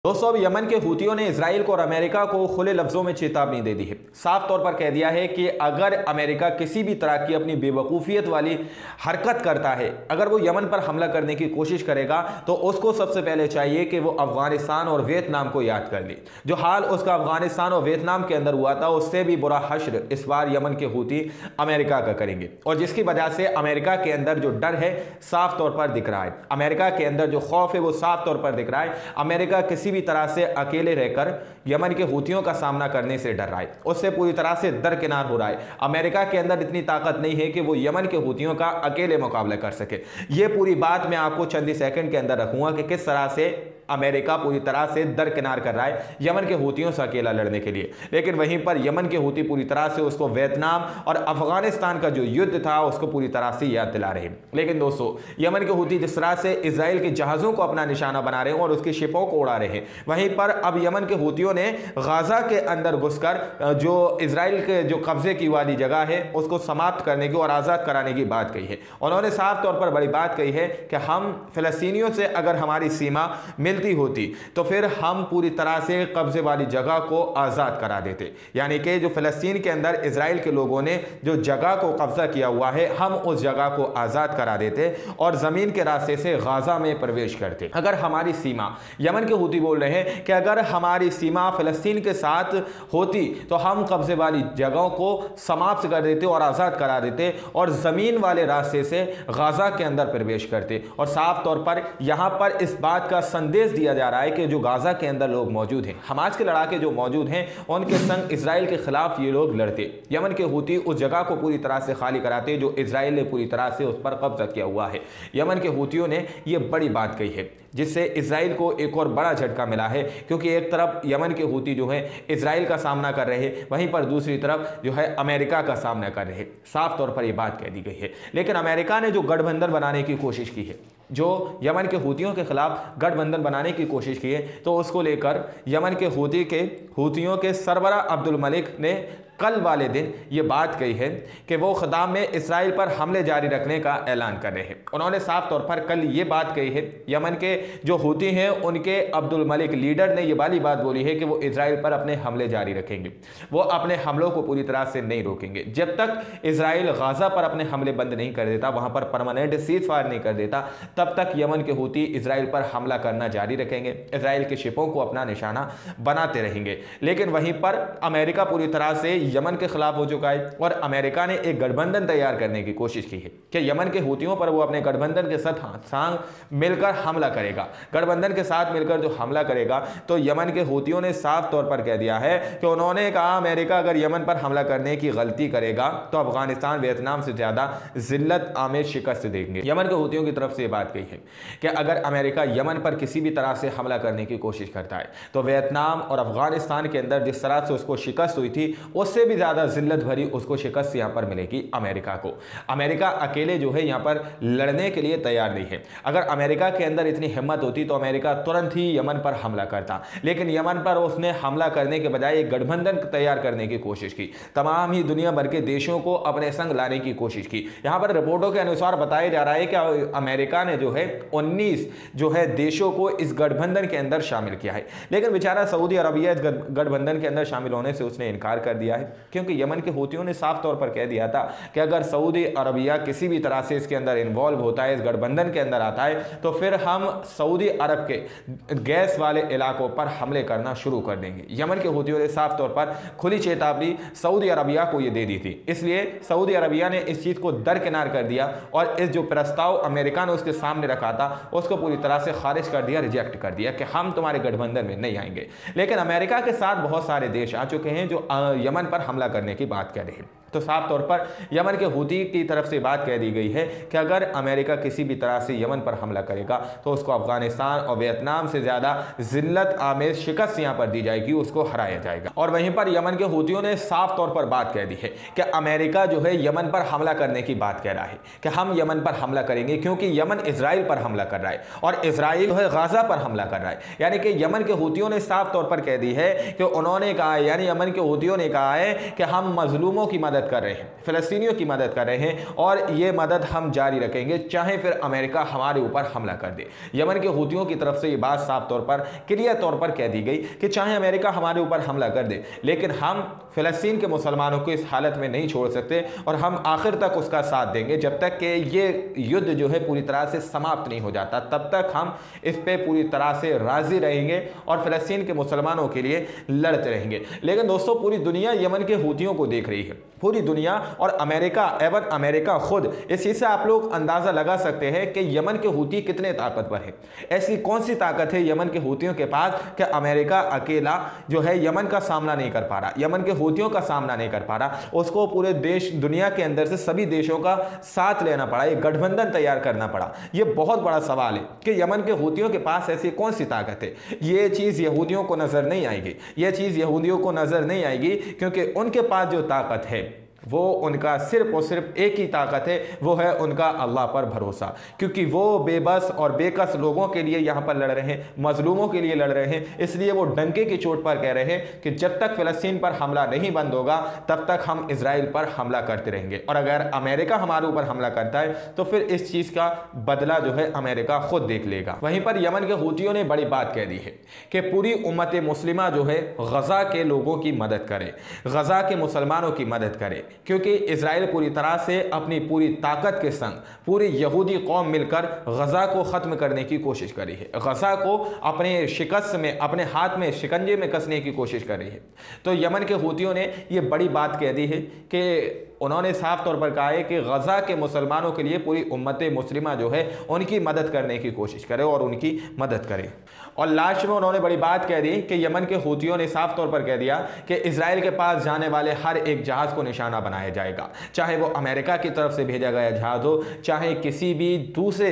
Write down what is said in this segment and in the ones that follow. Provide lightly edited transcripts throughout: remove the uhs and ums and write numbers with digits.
दोस्तों, अब यमन के हूतियों ने इजराइल को और अमेरिका को खुले लफ्जों में चेतावनी दे दी है। साफ तौर पर कह दिया है कि अगर अमेरिका किसी भी तरह की अपनी बेवकूफ़ियत वाली हरकत करता है, अगर वो यमन पर हमला करने की कोशिश करेगा, तो उसको सबसे पहले चाहिए कि वो अफगानिस्तान और वियतनाम को याद कर ले। जो हाल उसका अफगानिस्तान और वियतनाम के अंदर हुआ था, उससे भी बुरा हश्र इस बार यमन के हूती अमेरिका का करेंगे, और जिसकी वजह से अमेरिका के अंदर जो डर है साफ तौर पर दिख रहा है। अमेरिका के अंदर जो खौफ है वो साफ तौर पर दिख रहा है। अमेरिका किसी भी तरह से अकेले रहकर यमन के हूतियों का सामना करने से डर रहा है, उससे पूरी तरह से दरकिनार हो रहा है। अमेरिका के अंदर इतनी ताकत नहीं है कि वो यमन के हूतियों का अकेले मुकाबला कर सके। ये पूरी बात मैं आपको चंद ही सेकंड के अंदर रखूंगा कि किस तरह से अमेरिका पूरी तरह से दरकिनार कर रहा है यमन के हूतियों से अकेला लड़ने के लिए। लेकिन वहीं पर यमन के हूती पूरी तरह से उसको वियतनाम और अफगानिस्तान का जो युद्ध था उसको पूरी तरह से याद दिला रहे हैं। लेकिन दोस्तों, यमन के हूती जिस तरह से इजराइल के जहाज़ों को अपना निशाना बना रहे हैं और उसकी शिपों को उड़ा रहे हैं, वहीं पर अब यमन के हूतियों ने गाजा के अंदर घुसकर जो इजराइल के जो कब्जे की वाली जगह है उसको समाप्त करने की और आज़ाद कराने की बात कही है। उन्होंने साफ तौर पर बड़ी बात कही है कि हम फिलिस्तीनियों से अगर हमारी सीमा मिलती होती तो फिर हम पूरी तरह से कब्जे वाली जगह को आज़ाद करा देते। यानी कि जो फिलिस्तीन के अंदर इजराइल के लोगों ने जो जगह को कब्जा किया हुआ है, हम उस जगह को आज़ाद करा देते और ज़मीन के रास्ते से गाजा में प्रवेश करते। अगर हमारी सीमा, यमन के हूती बोल रहे हैं कि अगर हमारी सीमा फिलिस्तीन के साथ होती तो हम कब्जे वाली जगहों को समाप्त कर देते और आज़ाद करा देते और ज़मीन वाले रास्ते से गाजा के अंदर प्रवेश करते। और साफ तौर पर यहाँ पर इस बात का संदेश दिया जा रहा है कि जो गाजा के अंदर लोग मौजूद हैं, हमास के लड़ाके जो मौजूद हैं, उनके संग इजराइल के खिलाफ ये लोग लड़ते। यमन के हूती उस जगह को पूरी तरह से खाली कराते जो इजराइल ने पूरी तरह से उस पर कब्जा किया हुआ है। यमन के हूतियों ने ये बड़ी बात कही है जिससे इजराइल को एक और बड़ा झटका मिला है, क्योंकि एक तरफ यमन के हूती जो है इजराइल का सामना कर रहे हैं, वहीं पर दूसरी तरफ जो है अमेरिका का सामना कर रहे हैं। साफ तौर पर यह बात कह दी गई है। लेकिन अमेरिका ने जो गठबंधन बनाने की कोशिश की है, जो यमन के हूतियों के खिलाफ गठबंधन बनाने की कोशिश की है, तो उसको लेकर यमन के हूतियों के सरबराह अब्दुल मलिक ने कल वाले दिन ये बात कही है कि वो ख़ुदाम में इसराइल पर हमले जारी रखने का ऐलान कर रहे हैं। उन्होंने साफ तौर पर कल ये बात कही है, यमन के जो हूती हैं उनके अब्दुल मलिक लीडर ने ये वाली बात बोली है कि वो इसराइल पर अपने हमले जारी रखेंगे, वो अपने हमलों को पूरी तरह से नहीं रोकेंगे। जब तक इसराइल गाजा पर अपने हमले बंद नहीं कर देता, वहाँ पर परमानेंट सीज फायर नहीं कर देता, तब तक यमन के हूती इसराइल पर हमला करना जारी रखेंगे, इसराइल के शिपों को अपना निशाना बनाते रहेंगे। लेकिन वहीं पर अमेरिका पूरी तरह से यमन के खिलाफ हो चुका है और अमेरिका ने एक गठबंधन तैयार करने की कोशिश की है कि यमन के हूतियों पर वो अपने गठबंधन के साथ मिलकर हमला करेगा। गठबंधन के साथ मिलकर जो हमला करेगा तो यमन के हूतियों ने साफ तौर पर कह दिया है कि उन्होंने कहा अमेरिका अगर यमन पर हमला करने की गलती करेगा तो अफगानिस्तान वियतनाम से ज्यादा जिल्लत आमेज शिकस्त देंगे। यमन के हूतियों की तरफ से ये बात कही है कि अगर अमेरिका यमन पर किसी भी तरह से हमला करने की कोशिश करता है तो वियतनाम और अफगानिस्तान के अंदर जिस तरह से उसको शिकस्त हुई थी उससे भी ज्यादा जिल्लत भरी उसको शिकस्त यहां पर मिलेगी अमेरिका को। अमेरिका अकेले जो है यहां पर लड़ने के लिए तैयार नहीं है। अगर अमेरिका के अंदर इतनी हिम्मत होती तो अमेरिका तुरंत ही यमन पर हमला करता, लेकिन यमन पर उसने हमला करने के बजाय एक गठबंधन तैयार करने की कोशिश की, तमाम ही दुनिया भर के देशों को अपने संग लाने की कोशिश की। यहां पर रिपोर्टों के अनुसार बताया जा रहा है कि अमेरिका ने जो है 19 जो है देशों को इस गठबंधन के अंदर शामिल किया है, लेकिन बेचारा सऊदी अरबिया इस गठबंधन के अंदर शामिल होने से उसने इनकार कर दिया है, क्योंकि यमन के हूतियों ने साफ तौर पर कह दिया था कि अगर सऊदी अरबिया किसी भी तरह से इसके अंदर इन्वॉल्व होता है, इस गठबंधन के अंदर आता है, तो फिर हम सऊदी अरब के गैस वाले इलाकों पर हमले करना शुरू कर देंगे। यमन के हूतियों ने साफ तौर पर खुली चेतावनी सऊदी अरबिया को यह दे दी थी, इसलिए सऊदी अरबिया ने इस चीज को दरकिनार कर दिया और इस जो प्रस्ताव अमेरिका ने उसके सामने रखा था उसको पूरी तरह से खारिज कर दिया, रिजेक्ट कर दिया कि हम तुम्हारे गठबंधन में नहीं आएंगे। लेकिन अमेरिका के साथ बहुत सारे देश आ चुके हैं जो यमन पर हमला करने की बात कर रहे हैं। तो साफ तौर पर यमन के हूती की तरफ से बात कह दी गई है कि अगर अमेरिका किसी भी तरह से यमन पर हमला करेगा तो उसको अफगानिस्तान और वियतनाम से ज्यादा जिल्लत आमेज शिकस्त यहां पर दी जाएगी, उसको हराया जाएगा। और वहीं पर यमन के हूतियों ने साफ तौर पर बात कह दी है कि अमेरिका जो है यमन पर हमला करने की बात कह रहा है कि हम यमन पर हमला करेंगे, क्योंकि यमन इजराइल पर हमला कर रहा है और इजराइल जो है गाजा पर हमला कर रहा है। यानी कि यमन के हूतियों ने साफ तौर पर कह दी है कि उन्होंने कहा, यानी यमन के हूतियों ने कहा है कि हम मजलूमों की मदद मदद कर रहे हैं, फ़लस्तीनियों की मदद कर रहे हैं और ये मदद हम जारी रखेंगे, चाहे फिर अमेरिका हमारे ऊपर हमला कर दे। यमन के हूतियों की तरफ से ये बात साफ तौर पर क्लियर तौर पर कह दी गई कि चाहे अमेरिका हमारे ऊपर हमला कर दे, लेकिन हम फ़लस्तीन के मुसलमानों को इस हालत में नहीं छोड़ सकते और हम आखिर तक उसका साथ देंगे। जब तक कि ये युद्ध जो है पूरी तरह से समाप्त नहीं हो जाता, तब तक हम इस पर पूरी तरह से राजी रहेंगे और फ़लस्तीन के मुसलमानों के लिए लड़ते रहेंगे। लेकिन दोस्तों, पूरी दुनिया यमन के हूतियों को देख रही है, पूरी दुनिया, और अमेरिका, एवं अमेरिका खुद। इस चीज़ से आप लोग अंदाज़ा लगा सकते हैं कि यमन के हूती कितने ताकतवर है। ऐसी कौन सी ताकत है यमन के हूतियों के पास कि अमेरिका अकेला जो है यमन का सामना नहीं कर पा रहा, यमन के हूतियों का सामना नहीं कर पा रहा। उसको पूरे देश, दुनिया के अंदर से सभी देशों का साथ लेना पड़ा, एक गठबंधन तैयार करना पड़ा। ये बहुत बड़ा सवाल है कि यमन के हूतियों के पास ऐसी कौन सी ताकत है। ये चीज़ यहूदियों को नज़र नहीं आएगी, ये चीज़ यहूदियों को नज़र नहीं आएगी, क्योंकि उनके पास जो ताकत है वो उनका सिर्फ और सिर्फ एक ही ताकत है, वो है उनका अल्लाह पर भरोसा। क्योंकि वो बेबस और बेकस लोगों के लिए यहाँ पर लड़ रहे हैं, मजलूमों के लिए लड़ रहे हैं। इसलिए वो डंके की चोट पर कह रहे हैं कि जब तक फ़लस्तीन पर हमला नहीं बंद होगा तब तक हम इजराइल पर हमला करते रहेंगे, और अगर अमेरिका हमारे ऊपर हमला करता है तो फिर इस चीज़ का बदला जो है अमेरिका खुद देख लेगा। वहीं पर यमन के हूतियों ने बड़ी बात कह दी है कि पूरी उम्मत मुस्लिमा जो है गज़ा के लोगों की मदद करे, गज़ा के मुसलमानों की मदद करे, क्योंकि इजराइल पूरी तरह से अपनी पूरी ताकत के संग पूरी यहूदी कौम मिलकर गज़ा को ख़त्म करने की कोशिश कर रही है, गज़ा को अपने शिकस्त में, अपने हाथ में शिकंजे में कसने की कोशिश कर रही है। तो यमन के हूतियों ने ये बड़ी बात कह दी है कि उन्होंने साफ तौर पर कहा है कि गज़ा के मुसलमानों के लिए पूरी उम्मत मुस्लिमा जो है उनकी मदद करने की कोशिश करे और उनकी मदद करे। और लास्ट में उन्होंने बड़ी बात कह दी कि यमन के हूतियों ने साफ तौर पर कह दिया कि इजराइल के पास जाने वाले हर एक जहाज़ को निशाना बनाया जाएगा, चाहे वो अमेरिका की तरफ से भेजा गया जहाज़ हो, चाहे किसी भी दूसरे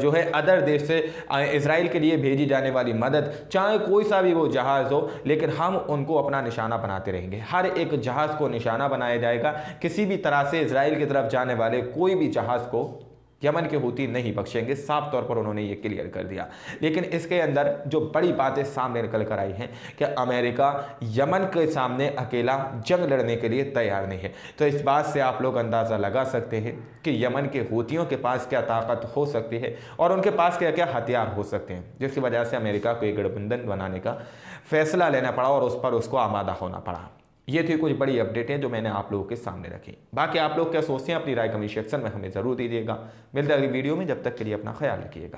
जो है अदर देश से इजराइल के लिए भेजी जाने वाली मदद, चाहे कोई सा भी वो जहाज़ हो, लेकिन हम उनको अपना निशाना बनाते रहेंगे। हर एक जहाज़ को निशाना बनाया जाएगा। किसी भी तरह से इजराइल की तरफ जाने वाले कोई भी जहाज़ को यमन के हूती नहीं बख्शेंगे, साफ तौर पर उन्होंने ये क्लियर कर दिया। लेकिन इसके अंदर जो बड़ी बातें सामने निकल कर आई हैं कि अमेरिका यमन के सामने अकेला जंग लड़ने के लिए तैयार नहीं है। तो इस बात से आप लोग अंदाज़ा लगा सकते हैं कि यमन के हूतियों के पास क्या ताकत हो सकती है और उनके पास क्या क्या हथियार हो सकते हैं, जिसकी वजह से अमेरिका को एक गठबंधन बनाने का फैसला लेना पड़ा और उस पर उसको आमादा होना पड़ा। ये थी कुछ बड़ी अपडेटें जो मैंने आप लोगों के सामने रखी। बाकी आप लोग क्या सोचते हैं, अपनी राय कमेंट सेक्शन में हमें ज़रूर दीजिएगा। मिलते हैं अगली वीडियो में, जब तक के लिए अपना ख्याल रखिएगा।